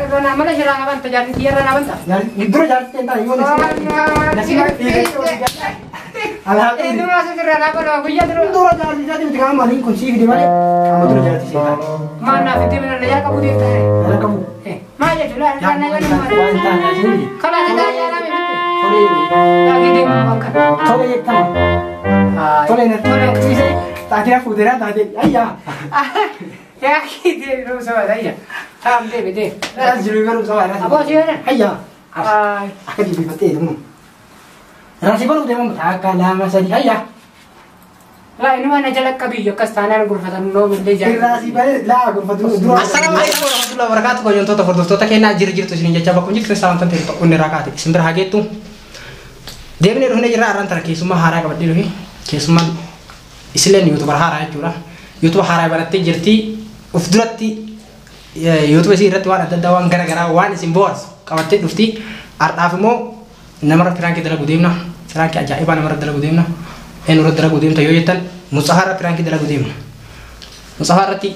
Rana mana sih rana banta jadi dia rana banta. Jadi itu jadi tentang itu nasi alhamdulillah. Itu masih rana apa lo? Gue jadi Itu jadi tiga maling kunci di mana? Kamu tuh jadi sih. Mana video mana ya kamu dia teh. Ada kamu. Mana ya sudah rana ya mana. Tanya sini. Kalau ada ya rana itu. Sorry. Lagi dia makan. Sorry ya kamu. Sorry nih. Tadi aku udah tadi. Ayah. Ya kita terus sama saya. Am deh bede. Jadi baru sama nasi. Apa sih ini? Ayah. Ay. Aku di bete itu. Nasi baru dia mau makan lama saja. Ayah. Lah ini mana jalan kabiyo kastanan gurfatan no bende jadi. Nasi baru lah aku fatu dulu. Assalamualaikum warahmatullahi wabarakatuh. Kau nyontot hordoftoota keenyaa jirtu sini jajjaba kun jirtu salam tante onne rakaati simbira hageetu deemne dhufne jirra arrantara keessummaa haaraa qabadhee dhufe keessummaan isileen yuutubar haaraa jechuudha yuutuba haaraa barattee jirti uf duratti yuutuba isii irratti waan adda addaa waan garaagaraa waan isin bohaarsu qabattee dhufti ardhaaf immoo namarra firaankii dalagu deemna firaankii ajaa'ibaa namarra dalagu deemna eenyurra dalagu deemta yoo jettan Mustafaarra firaankii dalagu deemna Mustafaarratti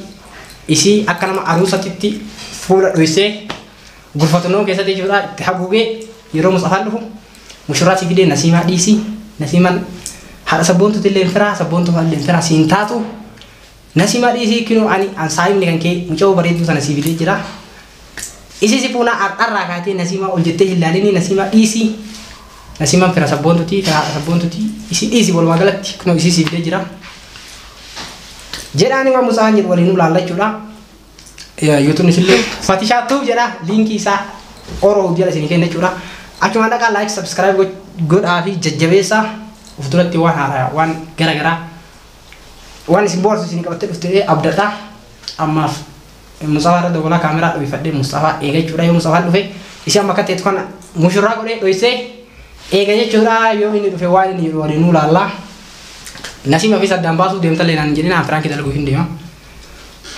isii akka nama aruusatitti fuula dhoysee gurfatannoo keessatti jechuudha itti haguugee yeroo Mustafaan dhufu mushurraa si fidee nasiimaa dhiisii nasiimaan haadha sabboontuuti illee firaa sabboontuu illee firaa siin taatu nasiimaa dhiisii kinoo ani ansaayimni kan kee mucaa bareedduu sana si fidee jira isii si fuunaa ardharraa kaatee nasiimaa ol jettee hin laalinii nasiimaa dhiisii nasiimaan fira sabboontuuti fira haadha sabboontuuti isii dhiisii walumaa galatti kinoo isii si fidee jira jedhaani waan Mustafaan jedhu waliin ulaalla jechuudha YouTube isillee fatishaatuuf jedha linkii isaa oroo jala isin kenna jechuudha achuma dhaqaa like subscribe godhaa fi jajjabeessaa uf duratti waan haaraa waan garaagaraa waan isin bohaarsu isin qabattee dhuftee abdadhaa ammaaf Mustafaa irra dabalaa kaameraa dhoofadhee Mustafaa eega jechuudha yoo Mustafaan dhufe ishee amma akka ta'etu kana mushurraa godhee dhoysee eega jechuudha yoo inni dhufe waan inni jedhu waliin ulaallaa nasiima fi saddaan baasuu deemtallee naan jedhin aan firaankii dalaguu hin deema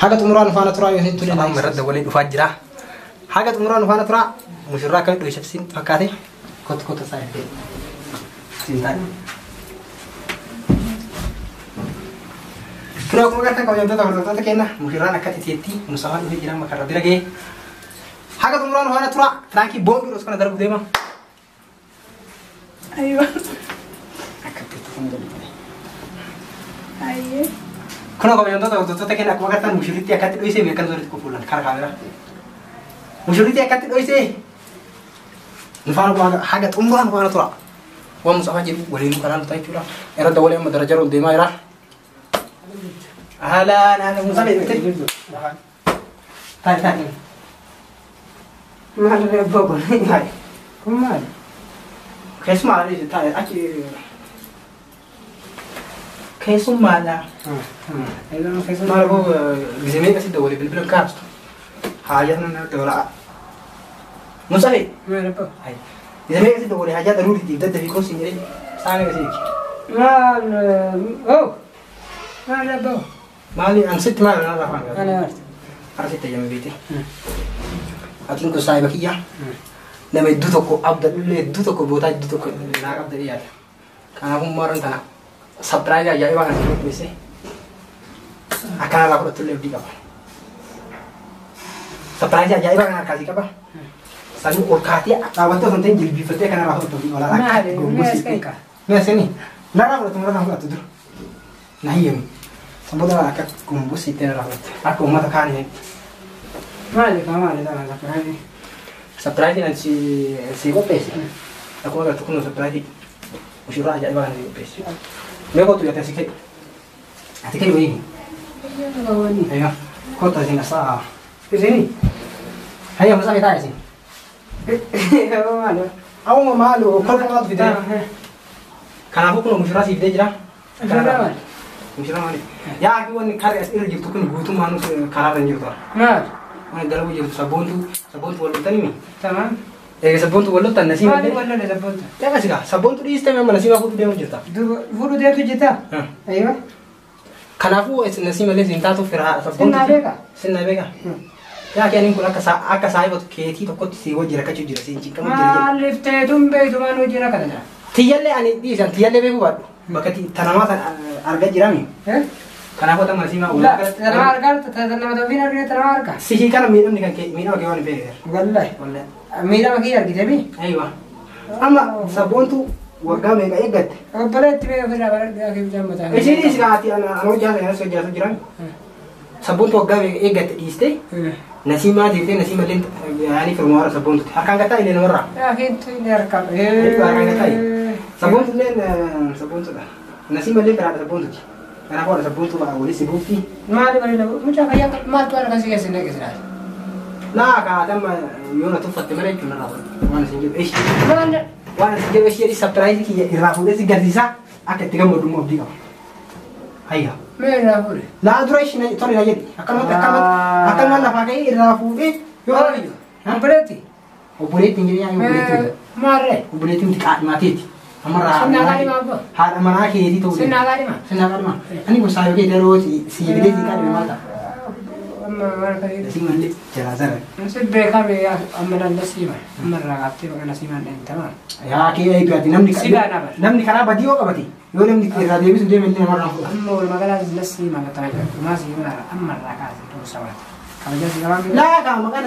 haga xumuraan faana turaa yoo isin nama irratti waliin dhufaa jira haga xumuraan faana turaa mushurraa akka dhoysabsiin fakkaate kotu kotu isaa itti sintaan kira akkuma gartan kabajamtoota hordoftoota kenna mushurraan akka titeetti Mustafaan dhufee jira makarra bira ga'ee haga xumuraan faana turaa firaankii boombii dhos kana dalaguu deema Aywa. akka titeetti kun dalaguu Ayye. Kuna kabajamtoota hordoftoota kenna akkuma gartan mushurritti akkatti dhoysee meeqan soritti kufuulan kara kaameraa mushurritti akkatti dhoysee nufaana haga xumuraan nufaana tura waan Mustafaa jedhu waliin kanaan ta'a jechuudha irra dabalee amma daraja ol deemaa jira haala Mustafaa jedhu taa'e Maal reebba kun? Kun maal? keessummaa taa'e achi keessummaadha maal koo gizemee kasi dabalee bilbila kaabstu haajat nan dabalaa Mustafaa Maal reebba? gizemee kasi dabalee haajat daruuriitiif daddafii koos hin jedhee saana kasi Maal oh maal reebba? maali ansitti maal nan rafaan Ana marti. arsitti ayyame beete atiin kun saahiba kiyya nama hedduu tokko abdadhullee hedduu tokko bootaa hedduu tokko naa qabdadhee yaada kanaafuu maaran tana sabtiraayii ajaa'ibaa kan isin qopheesse akkanarraa fudhattullee abdii qaba sabtiraayii ajaa'ibaa kan harkaasii qaba sanii ol kaatee dhaawwattee osoo hin ta'in jilbiifattee kanarraa fudhattu abdii olaa Maali? Mees keeka. meesanii narraa fudhattu narraa fudhattu dura na hiyyami saboota akka gumbusiittee narraa fudhatte akka uummata kaanii Maali ka maali dhala lakkaayi? Surprise nan si qopheesse. Akkuma agartu kun surprise mushurraa ajaa'ibaa kan qopheesse. Mee kottu ati asii ka'e. Ati ka'e wayii. Ayya kottu asiin asaa. Isinii. Ayya musaa bitaa isin. Maali? Awuma maalu kolfa maaltu fidee. Kanaafuu kun mushurraa si fidee jira. Maali? Mushurraa maali? Yaa akki wanni karri as irra jirtu kun guutummaan karaa irra hin jirtu. Maali? Wanni dalagu jirtu sabboontu wal loltanii. Tamam. Sabboontu wal loltan nasiima. Maali wal lolle sabboonta? Yaa kasigaa sabboontu dhiistee amma nasiima fuudhu deemu jirta. Fuudhu deemtu jirta? Aywa. Kanaafuu nasiima illee siin taatu firaa Sinnaa beeka? Sinnaa beeka. Yaa keenin kun akka saayibatu keetii tokkotti si wajji rakkachuu jira siin cinqamu jira. Maaliif teetuun beektumaan hojii rakkata jira? Tiyyallee ani dhiisan tiyyallee beekuu baadhu. Bakka tanamaa san argaa jirami. Kenapa teman sih mau? لا تنمار قالت تنمار فينا بينا تنمار قال Sih kan minum nih kan minum kayak bener. والله Wallah. ميلا ما كير كتابي Aywa. Ama sabun tuh warga mereka egat. بلد تبي فينا بلد أكيد جنب تاعي Sini sih hati anak jalan ya jiran. Sabun tuh warga mereka egat iste. Nasi mah lent yani firmwara sabun tuh. Akan kata ini nomor. أكيد نركب Itu akan kata ini. Sabun tuh sabun tuh. Nasi mah lent ada sabun tuh. Kenapa ada sabun tuh boleh sebuti? ما أدري ولا مش عارف ما توارد كذي كذي نكذي Nah, kata mah Yona tuh fatte mereka kena rapat. Mana sih jadi es. ما Wana sih jadi es jadi surprise ki irafu desi gadisa akan tiga mau dulu dia. Ayah. مين أقول Lah dulu es nih tori aja. Akan mana pakai irafu yo. بلدي O boleh tinggi yang boleh. مرة O boleh tinggi kat mati. Amara. سنة غادي ما أبغى Har amara ke di tuh. سنة غادي ما Senang kan mah. Ani gua sayo ke dero si gede si kan mata. أما كذي Si mali jelasar. نسيب بيكامي أمر النسيمة أمر رغبتي وأنسيمة أنت تمام Ya ke itu hati namni Siba nama. Namni kana badi o kabati. Yo namni kira dewi sudah meli amara. أما المقالة النسيمة كتاجر ما سيمة أمر رغبتي تو سوات kalau jadi kawan Lah, kamu kan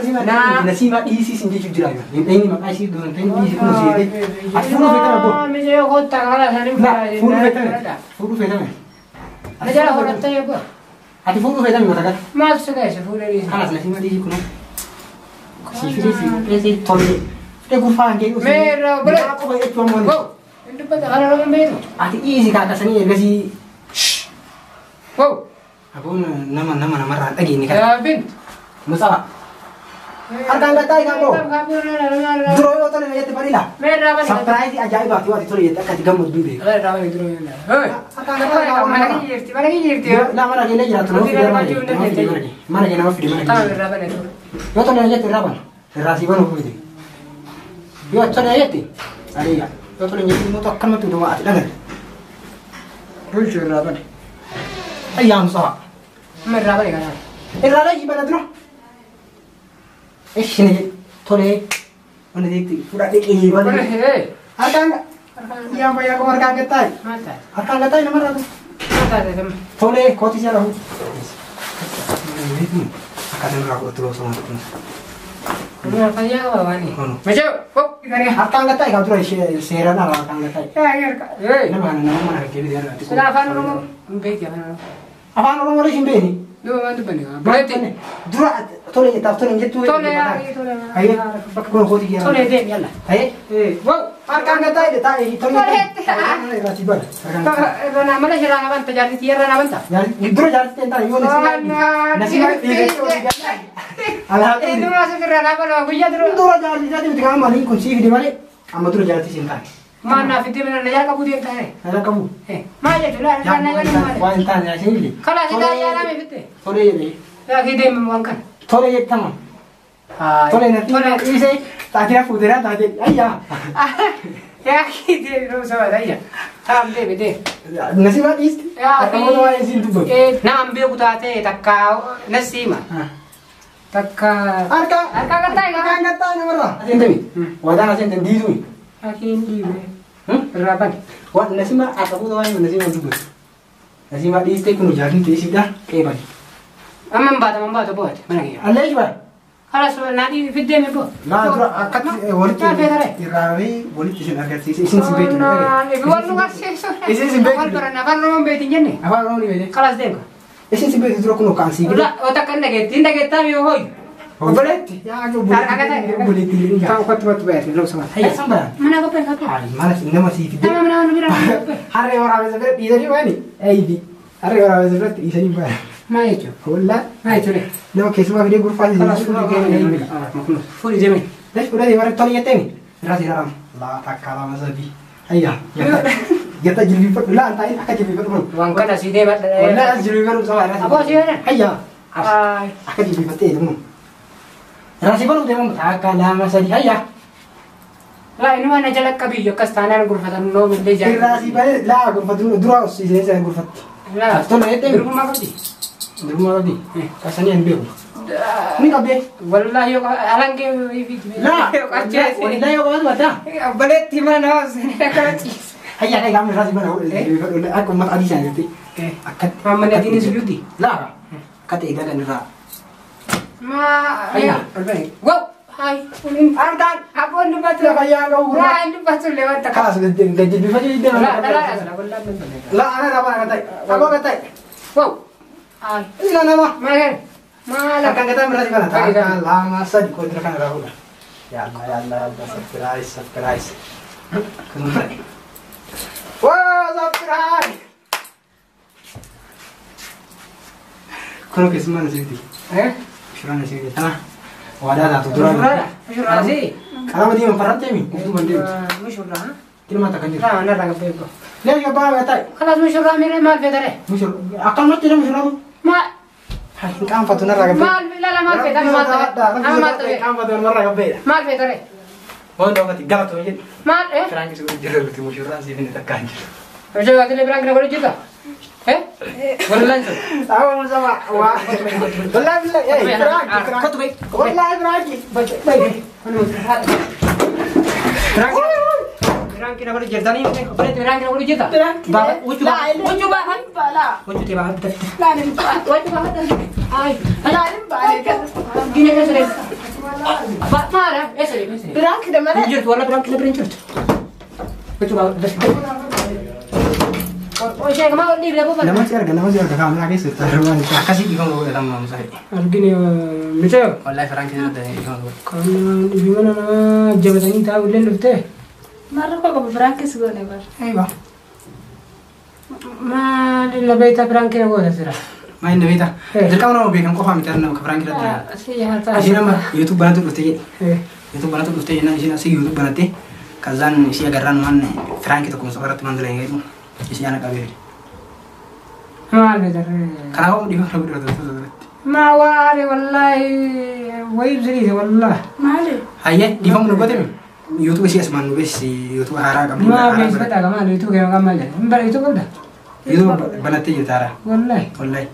nasi mak isi sini juga ya. Ini mak isi dengan ini isi kuno sih. At furu feta bo. مش ياخد تغلا سنين Nah, furu feta. Furu feta. أنا جالس أقول أنت يا أبو At furu feta mi katakan. ما تسكت شوفوا لي Kalas nasi mak isi kuno. Si fili si tole. Te gurfa nge. Merah, boleh. Aku bayar cuma mau. wow itu pada kalau orang beru At isi kata sini nasi. wow Aku nama rat lagi ni kan. ya bint Masalah. Harga enggak tahu kamu. Duro yo tole ya te parila. merah apa Surprise ajaib waktu waktu tole ya tak gamut bibe. ada apa itu ya hei Harga enggak tahu kamu. mana kiri Lah mana gini aja tuh. Mana gini nama video mana? tahu berapa itu Yo tole aja terapan. Terasi banu ko ini. Yo tole aja ti. Ari ya. Yo tole nyeti mo to kan mo tu do ati dangan. lucu berapa Ayam sa. merah apa kan Era lagi bana dro. Sini tole. Mana dikti. Pura dikti bana. hei Harga enggak? Iya bayar ko harga enggak tahu. mata Harga enggak tahu nomor apa? mata itu Tole koti sih lahu. Akan aku terus sama tu. Ini apa ya apa ni? Kono. Macam, kok kita ni? Harga enggak tahu kau terus share na harga enggak tahu. Ya, ya. Nama ke dia nanti. Sudah apa nama? Baik ya. Apa orang orang sini ni? Dua mantu bani. Berarti. Dura tole kita tole njetu. Tole ya, tole. Ayo, pakko koti kira. Tole deh yalla. Ayo. Wow. Harga enggak tahu tole. Tole. Rasi bar. Rana mana sih rana banta jadi tiara rana banta. Ya, dura jadi tentang yo nasi Alhamdulillah. Itu masuk rana apa lo? Kuya terus. Dura jadi dengan mali kunci di mana? Amma dura jadi cinta. Mana fiti mana naya kabu dia kan? Ada kamu. Mana tu lah rana kan mana? Wan tanya sini. Kalau kita ya rame fiti. Tole ini. Ya kita memangkan. Tole ya tamam. Tole nanti ini tak kira putera tadi. Ayah. Ya kita terus sama aja. Tam deh bete. Nasi matis. Ya, kamu tuh yang sini tuh. Nah, ambil aku tate takau nasi mah. Takka. Arka katai Arka ngatai nomor lah. Asin tuh. Wadah asin tuh di tuh. Akin di be. Berapa nih? Wah nasi mah aku tuh yang nasi mah tuh. Nasi matis itu kuno jadi tuh sih dah. Kayak Amamba buat. Mana kira? Allah juga. Kalau nanti video me buat. Nah, terus akat boleh tuh. Irawi boleh tuh sih akat sih isin sih betul. Nah, ibu lu kasih. Isin sih betul. Kalau orang betin jen nih. Apa orang ini betul? Kelas deh. Isin sih betul terus kuno kansi. Udah, otak kan tindak kita mi hoy. Boleh? Ya aku boleh. Boleh tidur enggak? Kau kuat bayar, lu sama. Hai samba. Mana kau pengen kau? Hai, mana sih nama sih video. Mana bilang. Hari orang seperti ini jadi mana? Di. Hari orang seperti ini jadi mana? Ma itu. Hola. Ma itu deh. Nama kesuma video grup aja. Kalau sudah kayak ini. Full jamin. Dah sudah di mana tadi ya teng? Rasi ram. La tak kalah masa di. Ayah. Kita jadi lipat dulu antai akan jadi lipat dulu. Wangkan nasi deh, Pak. Hola, jadi lipat sama rasi. Apa sih ada? Ayah. Ay. Akan jadi lipat itu. Rasi baru dia mau tak kalah masa di. Ayah. Lah ini mana jalan kabiyo kastanan gurfatan no mende jalan. Rasi balik lah grup dulu dulu sih saya grup. Lah, Tolong ya teng. rumah kau di. Di rumah tadi. Kasanya yang beu. Ini kabe. Wallahi yo alang ke Lah, kaca sih. wallahi aku ada. Balet di mana sini kaca. Ayah kayak kamu rasa mana? Aku mat adi saya nanti. akkatti Amma ni adiin sujudi. laa akkatti eegalan irraa Ma ayya Wow. Hai. Ardan. Apa anda baca? fayyaa qabu Wah, anda baca lewat tak. kaas gajji bifa jidde La. la ana raba katai abo katai Wow. Hai. ila nama Makan. Malah. akan kata merasa kana ta lama sadi ko dira kana rahula ya Allah surprise kunta wah surprise kono kesman sidi shurana sidi tana wada da to dura Syurah sih. kana madi man farante mi itu mandi Syurah. kini mata kan Nah, anda dah kebebo. le ga ba katai Kalau syurah mere mal bedare. mushur akan mati na mushur Ma kan fatuna raga mal la mal bedare mal bedare. Mal bedare. kan fatuna raga be Mal bedare. oh do kati gala to yin Mal franki su jere ti mushur sidi ni takkan Macam kata lebih berang kena juta. Bulan tu. awal sama wah wallahi billahi Kau tu baik. wallahi beraki baik Berang kena boleh juta ni. Boleh berang kena boleh juta. Bapak, ucu bapak. Ucu bapak. Ucu tiba bapak. Ucu bapak. Ay. Gini kan sudah. Bapak mana? Sorry. Berang kena mana? Jujur, wala berang kena berinjut. Ucu bapak. Oh, saya kemau ni berapa bapak? nama siar kamu lagi serta ruan kasih di kamu dalam malam saya Gini, macam. wallahi franki su dari kamu Kalau di mana nama jabatan ini tahu lelur teh. Marah kok kamu berang ke sebuah nebar? ayo Ma lebih tak berang kena boleh sirah. main deh kita jadi kamu mau bikin kau pamit karena ke franki ada Saya harta. asina mah YouTube bantu usti Eh. YouTube bantu usti na asina si YouTube bantu kazan isi agaran man franki to kumso barat man dele ngai isi anak kabir Ma bedar. kana kamu di mana berada tuh Ma wale wallahi wayib sini wallah. Mana? ayah di kamu nunggu tem YouTube sih asman nunggu si YouTube hara kamu Ma bes beta kamal itu kayak kamal ya. Mbak itu kau dah. itu bantu ya tara Wallahi. wallahi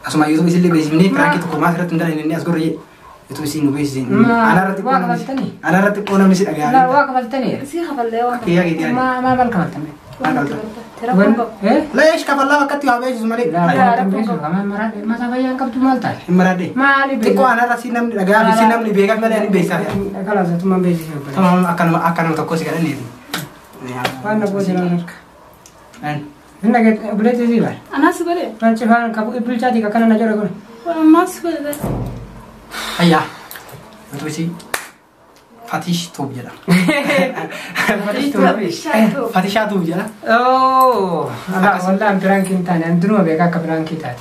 asma YouTube sih lebih sini franki to kumas rat ndara ini asgor itu sih nunggu sih Ma ana rati kona misi La aga wa kamal tani. Sih kapal lewat. kiya gitu ya Ma bal kamal tani. Tera kok. ليش كفر الله وقت يا بيجي زمالي La wa kamal kamal marah. Ma sampai yang kau tu malta. مرادي Ma li تكو انا راسي نم دغا راسي نم لي بيغا ملي بيسا Kalau satu ma besi. تمام akan تكو سي كدني Mana boleh jalan. ان Hendak kita boleh tu sih bar. Anak sekolah. Nanti kan kamu ibu cati kakak nak jalan kau. Orang mas sekolah dah. هيا انتو سي فاتيش توب جلا فاتيش توب جلا Oh, ada wallah berang kita ni. Andro bega ke berang kita.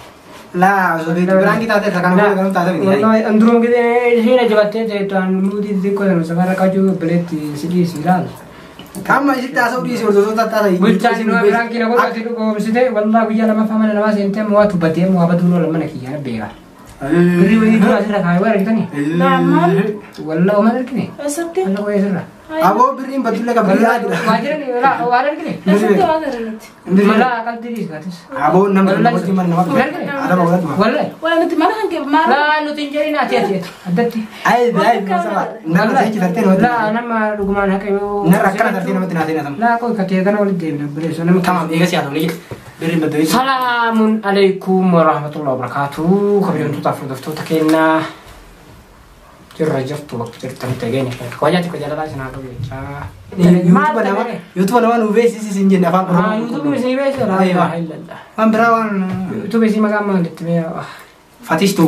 لا زبيد برانكي تاته تكان بول كانوا تاته بدي Wallah andro kita sini jabatnya tu tuan mudi di kau dan sekarang kau juga belit sini siral. كم ايش تاسو دي سو تو تاته Bulchan no berang kita kau kasih tu kau mesti wallah biar lama fahamnya lama sente mau tu batin mau apa dulu lama nak kian bega. Beri beri tu asal kau awak kita ni. Nah, mana? Wallah mana kini? Esoknya. Wallah kau asal. ابو بريم بدل لك بري Wajar ni lah, wajar kini. Esoknya ada renat. Malah akal diri sekarang. ابو نمبر نمبر من نمبر ada mau lihat Wallah. Wala nanti mana kan ke marah? Lah lu tinjari nanti aja. Adati. اي اي مثلا نمبر هيك ترتين Lah nama rumah nak kau. نركنا ترتين ما تنادينا تم Lah kau katiakan oleh dia nak beri. So nama تمام ايه سيادة ولي بريم بدل Assalamualaikum warahmatullahi wabarakatuh. Kabilan tu tafur daftar takena. Cerajat tu waktu cerita kita gini. Kau aja tu kerja dah sana tu. YouTube nama nube sisi sinjen apa Ah, YouTube mesti biasa lah. Alhamdulillah. man berawan YouTube mesti makan mandi tu ya. Fatish tu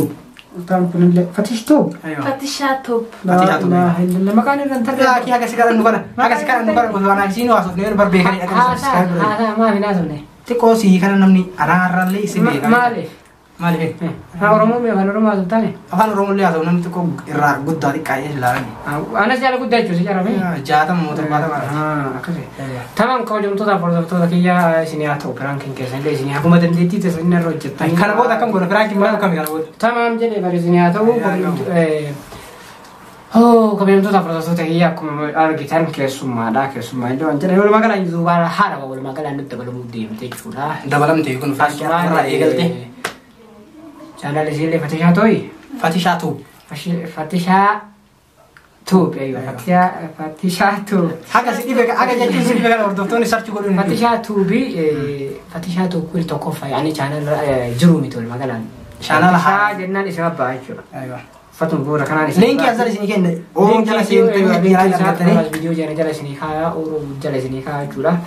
Tam pun le. Fatish tu. ayo Patisha top. Alhamdulillah. Makan ni nanti. ya ki haga sekarang bukan haga sekarang bukan bukan sini wasut ni berbeda akan subscribe Maaf ini asal ni. ti ko si kana namni ara le isi be Mali. mali Orang mau kan orang mau tanya. afan rongo le aso namni ko irra gudda di kaya larani Anak saya lagu dah cuci cara ni. jata motor pada Akasih. Tamam kau jom tu dah perlu tu dah kaya sini atau perang kengkes sini sini aku madan leti tu sini rojat. kana boda kan gona franki ma kan kana boda Tamam jadi baru sini atau oh kau jom tu dah perlu tu kaya aku mau kita ke semua itu jadi kalau makan itu baru hara kalau makan itu belum mudim tu curah. dabalam te kun franki ara egalte Channel sini Fatisha toy. fatisha tu Fatisha توب أيوة فتشا توب حاجة سيدي بقى حاجة جديدة سيدي بقى وردفتوني سيرش يقولون فتشا توبي فتشا توب كل توقف يعني channel جرومي تقول مثلا channel فتشا جنان اسمه بايشوا أيوة فتم بورا كنا لينك أنزل سيني كنا أو جالس ينتبه فيديو جانا جالس نيكايا أو جالس نيكايا جورا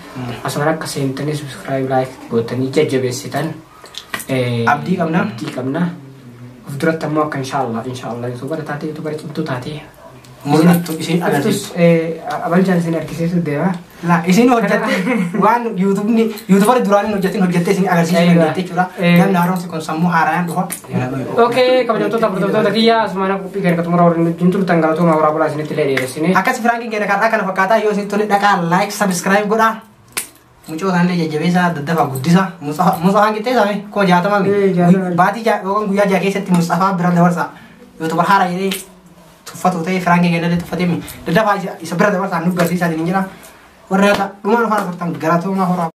أسمعنا كسيم تاني سبسكرايب لايك قوتني ججب الستان أبدي كمنا وفدرت تموك إن شاء الله يوتيوبر تاتي يوتيوبر تبتو تاتي مولد تبشين أفتس أبل جالس نركز ديوا لا إسين هجتة وان يوتيوبر دراني هجتين هجتة سين أغسين هجتة جورا كم نهارون سكون سمو هارايان دوها Oke, kalau contoh tadi ya semuanya aku pikir ketemu orang juntur tanggal tuh mau orang sini tidak di sini. Akas Frankie gara-gara akan kata yo sih tulis dekat like subscribe goda. Muncul kan dia jadi bisa dapat gudisa. Musa kita sampai kok jatuh mami. Bati orang guya jaga seti Mustafa berada warsa. YouTuber hara ini tufat utai Frankie gara-gara tufat ini. Dapat aja seberada warsa nubah sih saja ninjana. Warna rumah orang tentang gara tuh mah orang.